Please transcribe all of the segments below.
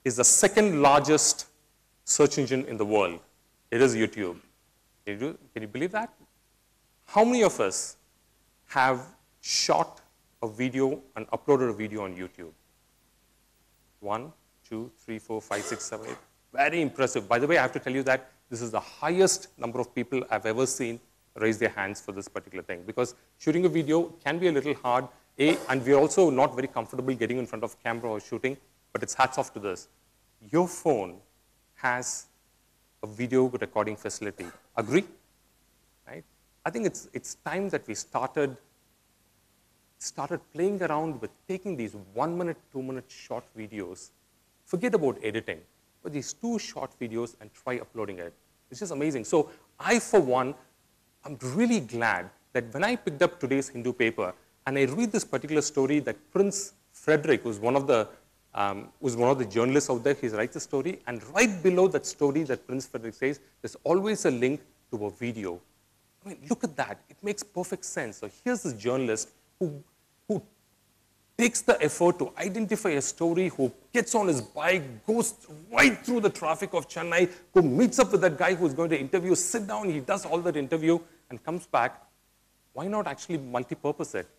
is the second largest search engine in the world. It is YouTube. Can you believe that? How many of us have shot a video and uploaded a video on YouTube? 1, 2, 3, 4, 5, 6, 7, 8. Very impressive. By the way, I have to tell you that this is the highest number of people I've ever seen raise their hands for this particular thing. Because shooting a video can be a little hard, and we're also not very comfortable getting in front of camera or shooting, but it's hats off to this. Your phone has a video recording facility. Agree? Right? I think it's time that we started playing around with taking these 1 minute, 2 minute short videos. Forget about editing, but these 2 short videos and try uploading it. It's just amazing. So I, for one, I'm really glad that when I picked up today's Hindu paper and I read this particular story that Prince Frederick, who's one of the journalists out there, he writes a story, and right below that story that Prince Frederick says, there's always a link to a video. I mean, look at that. It makes perfect sense. So here's this journalist who takes the effort to identify a story, who gets on his bike, goes right through the traffic of Chennai, who meets up with that guy who's going to interview, sit down, he does all that interview, and comes back. Why not actually multi-purpose it?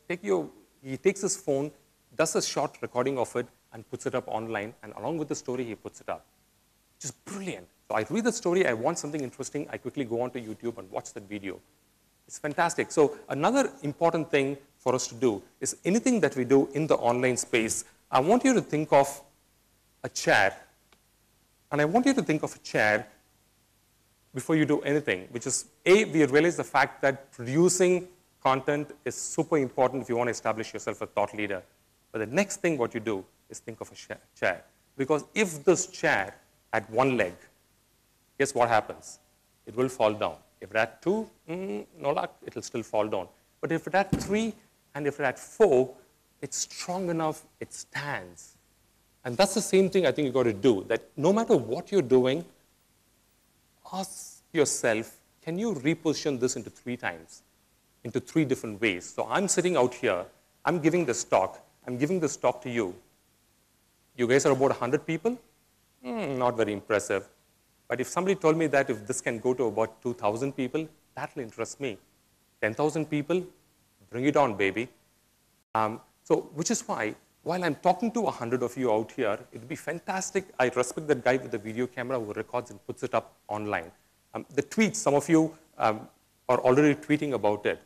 He takes his phone, does a short recording of it, and puts it up online, and along with the story, he puts it up. Just brilliant. So I read the story, I want something interesting, I quickly go onto YouTube and watch that video. It's fantastic. So another important thing for us to do is anything that we do in the online space, I want you to think of a chair. And I want you to think of a chair before you do anything, which is, A, we realize the fact that producing content is super important if you want to establish yourself a thought leader. But the next thing what you do is think of a chair. Because if this chair had 1 leg, guess what happens? It will fall down. If it had 2, no luck, it will still fall down. But if it had 3 and if it had 4, it's strong enough, it stands. And that's the same thing I think you've got to do, that no matter what you're doing, ask yourself, can you reposition this into 3 times, into 3 different ways? So I'm sitting out here, I'm giving this talk, I'm giving this talk to you. You guys are about 100 people? Not very impressive. But if somebody told me that if this can go to about 2,000 people, that will interest me. 10,000 people, bring it on, baby. Which is why, while I'm talking to 100 of you out here, it would be fantastic. I respect that guy with the video camera who records and puts it up online. The tweets, some of you are already tweeting about it.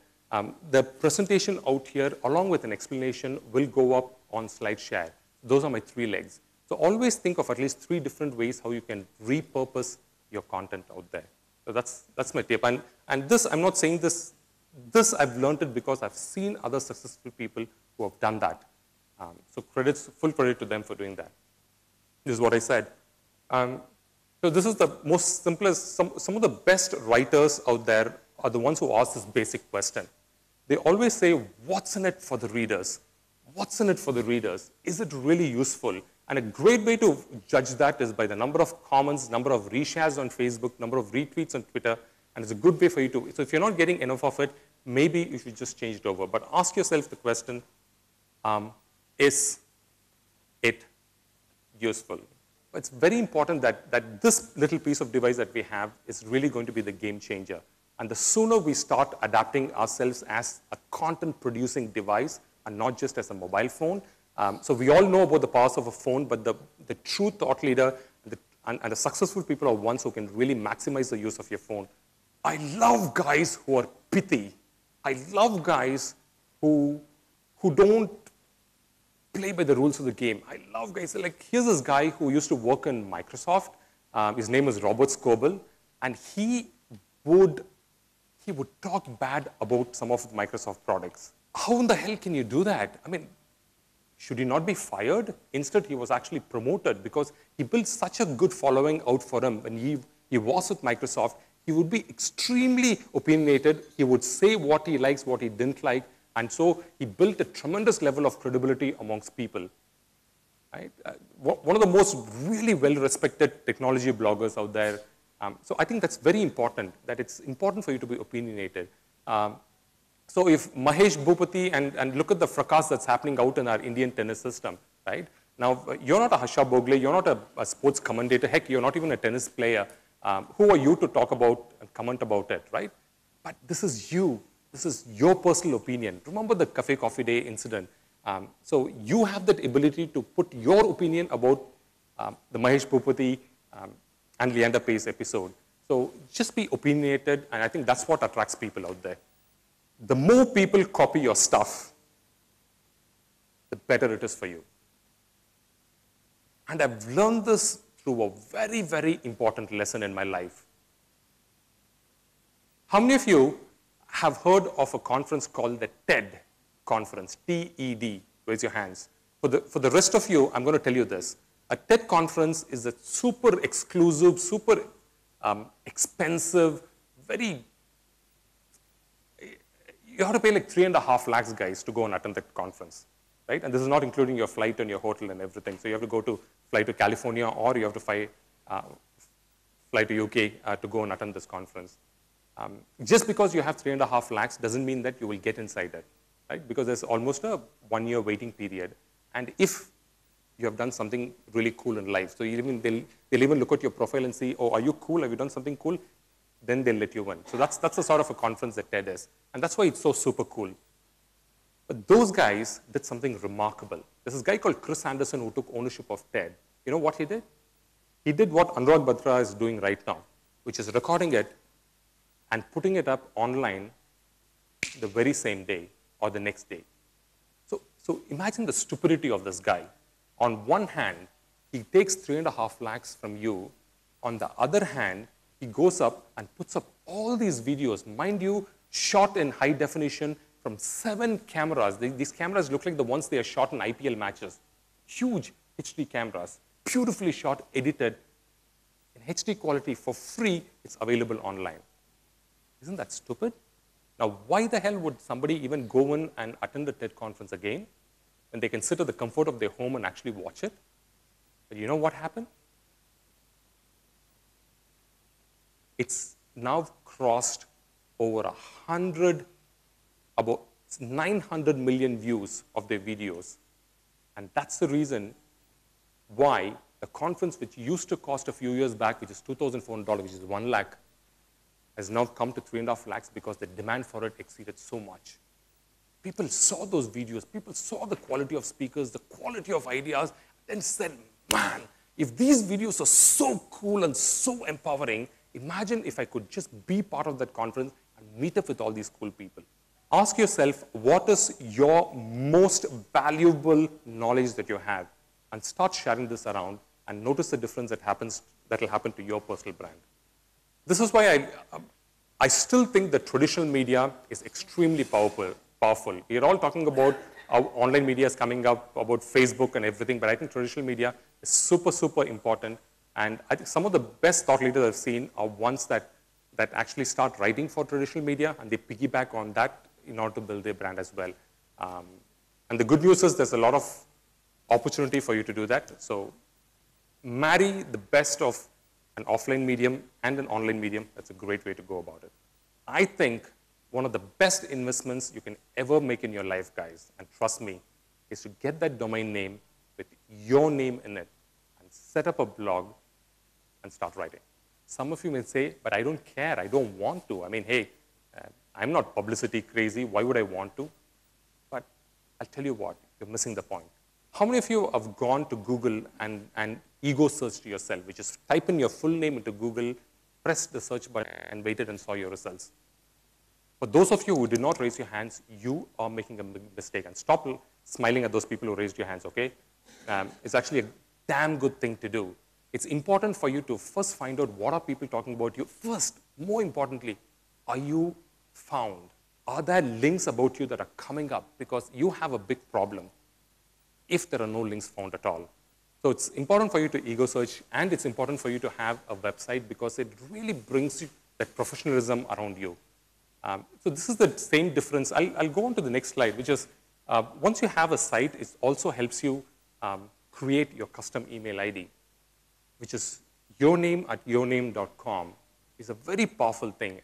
The presentation out here, along with an explanation, will go up on SlideShare. Those are my 3 legs. So always think of at least 3 different ways how you can repurpose your content out there. So that's my tip. And this, I'm not saying this I've learned it because I've seen other successful people who have done that. So full credit to them for doing that. This is what I said. So this is the most simplest, some of the best writers out there are the ones who ask this basic question. They always say, what's in it for the readers? What's in it for the readers? Is it really useful? And a great way to judge that is by the number of comments, number of reshares on Facebook, number of retweets on Twitter, and it's a good way for you to, so if you're not getting enough of it, maybe you should just change it over. But ask yourself the question, is it useful? It's very important that this little piece of device that we have is really going to be the game changer. And the sooner we start adapting ourselves as a content producing device and not just as a mobile phone. So we all know about the powers of a phone, but the true thought leader and the successful people are ones who can really maximize the use of your phone. I love guys who are pithy. I love guys who don't play by the rules of the game. I love guys, like here's this guy who used to work in Microsoft. His name is Robert Scoble, and he would talk bad about some of the Microsoft products. How in the hell can you do that? I mean, should he not be fired? Instead, he was actually promoted because he built such a good following out for him. When he was with Microsoft, he would be extremely opinionated. He would say what he likes, what he didn't like. And so he built a tremendous level of credibility amongst people. Right? One of the most really well-respected technology bloggers out there. So I think that's very important, that it's important for you to be opinionated. So if Mahesh Bhupati, and look at the fracas that's happening out in our Indian tennis system, right? Now, you're not a Harsha Bogle, you're not a sports commentator, heck, you're not even a tennis player. Who are you to talk about and comment about it, right? But this is you. This is your personal opinion. Remember the Cafe Coffee Day incident. So you have that ability to put your opinion about the Mahesh Bhupati and Leander Pace episode. So just be opinionated, and I think that's what attracts people out there. The more people copy your stuff, the better it is for you. And I've learned this through a very, very important lesson in my life. How many of you have heard of a conference called the TED conference, TED? Raise your hands. For the rest of you, I'm going to tell you this. A TED conference is a super exclusive, super expensive, very, you have to pay like 3.5 lakhs, guys, to go and attend that conference, right? And this is not including your flight and your hotel and everything. So you have to fly to California, or you have to fly to UK to go and attend this conference. Just because you have 3.5 lakhs doesn't mean that you will get inside it, right? Because there's almost a 1-year waiting period. And if you have done something really cool in life, so they'll even look at your profile and see, oh, are you cool? Have you done something cool? Then they'll let you in. So that's the sort of a conference that TED is. And that's why it's so super cool. But those guys did something remarkable. There's this guy called Chris Anderson who took ownership of TED. You know what he did? He did what Anurag Batra is doing right now, which is recording it and putting it up online the very same day or the next day. So imagine the stupidity of this guy. On one hand, he takes 3.5 lakhs from you. On the other hand, he goes up and puts up all these videos, mind you, shot in high definition from 7 cameras. These cameras look like the ones they are shot in IPL matches. Huge HD cameras, beautifully shot, edited in HD quality for free. It's available online. Isn't that stupid? Now, why the hell would somebody even go in and attend the TED conference again when they can sit at the comfort of their home and actually watch it? But you know what happened? It's now crossed over 100, about 900 million views of their videos. And that's the reason why the conference, which used to cost a few years back, which is $2,400, which is 1 lakh, has now come to 3.5 lakhs because the demand for it exceeded so much. People saw those videos, people saw the quality of speakers, the quality of ideas, and said, man, if these videos are so cool and so empowering, imagine if I could just be part of that conference and meet up with all these cool people. Ask yourself, what is your most valuable knowledge that you have? And start sharing this around and notice the difference that will happen to your personal brand. This is why I still think that traditional media is extremely powerful. We're all talking about how online media is coming up, about Facebook and everything, but I think traditional media is super, super important. And I think some of the best thought leaders I've seen are ones that actually start writing for traditional media, and they piggyback on that in order to build their brand as well. And the good news is there's a lot of opportunity for you to do that. So marry the best of an offline medium and an online medium. That's a great way to go about it. I think one of the best investments you can ever make in your life, guys, and trust me, is to get that domain name with your name in it and set up a blog and start writing. Some of you may say, but I don't care, I don't want to. I mean, hey, I'm not publicity crazy, why would I want to? But I'll tell you what, you're missing the point. How many of you have gone to Google and ego searched yourself, which is type in your full name into Google, press the search button and waited and saw your results? For those of you who did not raise your hands, you are making a mistake. And stop smiling at those people who raised your hands, okay? It's actually a damn good thing to do. It's important for you to first find out what are people talking about you. First, more importantly, are you found? Are there links about you that are coming up? Because you have a big problem if there are no links found at all. So it's important for you to ego search, and it's important for you to have a website because it really brings you that professionalism around you. So this is the same difference. I'll go on to the next slide, which is once you have a site, it also helps you create your custom email ID, which is yourname@yourname.com. It's a very powerful thing.